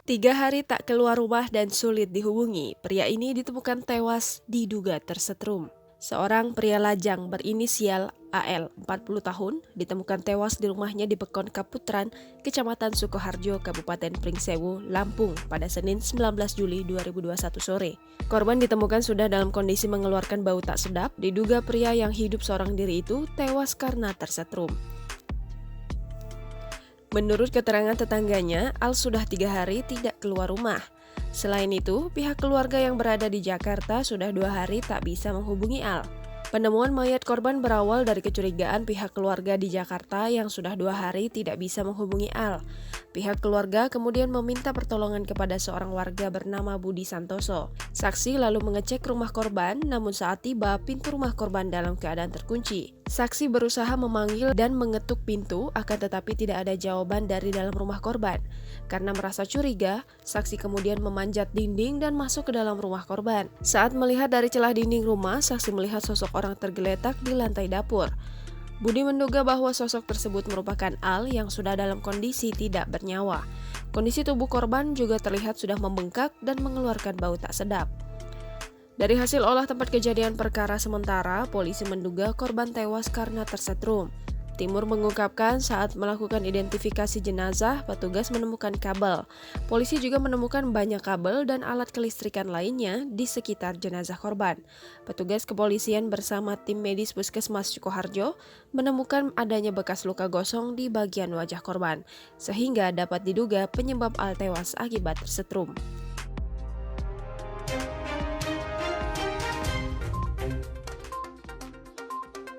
3 hari tak keluar rumah dan sulit dihubungi, pria ini ditemukan tewas diduga tersetrum. Seorang pria lajang berinisial AL, 40 tahun, ditemukan tewas di rumahnya di Bekon Kaputran, Kecamatan Sukoharjo, Kabupaten Pringsewu, Lampung pada Senin 19 Juli 2021 sore. Korban ditemukan sudah dalam kondisi mengeluarkan bau tak sedap, diduga pria yang hidup seorang diri itu tewas karena tersetrum. Menurut keterangan tetangganya, Al sudah 3 hari tidak keluar rumah. Selain itu, pihak keluarga yang berada di Jakarta sudah 2 hari tak bisa menghubungi Al. Penemuan mayat korban berawal dari kecurigaan pihak keluarga di Jakarta yang sudah 2 hari tidak bisa menghubungi Al. Pihak keluarga kemudian meminta pertolongan kepada seorang warga bernama Budi Santoso. Saksi lalu mengecek rumah korban, namun saat tiba pintu rumah korban dalam keadaan terkunci. Saksi berusaha memanggil dan mengetuk pintu, akan tetapi tidak ada jawaban dari dalam rumah korban. Karena merasa curiga, saksi kemudian memanjat dinding dan masuk ke dalam rumah korban. Saat melihat dari celah dinding rumah, saksi melihat sosok orang tergeletak di lantai dapur. Budi menduga bahwa sosok tersebut merupakan Al yang sudah dalam kondisi tidak bernyawa. Kondisi tubuh korban juga terlihat sudah membengkak dan mengeluarkan bau tak sedap. Dari hasil olah tempat kejadian perkara sementara, polisi menduga korban tewas karena tersetrum. Timur mengungkapkan saat melakukan identifikasi jenazah, petugas menemukan kabel. Polisi juga menemukan banyak kabel dan alat kelistrikan lainnya di sekitar jenazah korban. Petugas kepolisian bersama tim medis Puskesmas Sukoharjo menemukan adanya bekas luka gosong di bagian wajah korban, sehingga dapat diduga penyebab Al tewas akibat tersetrum.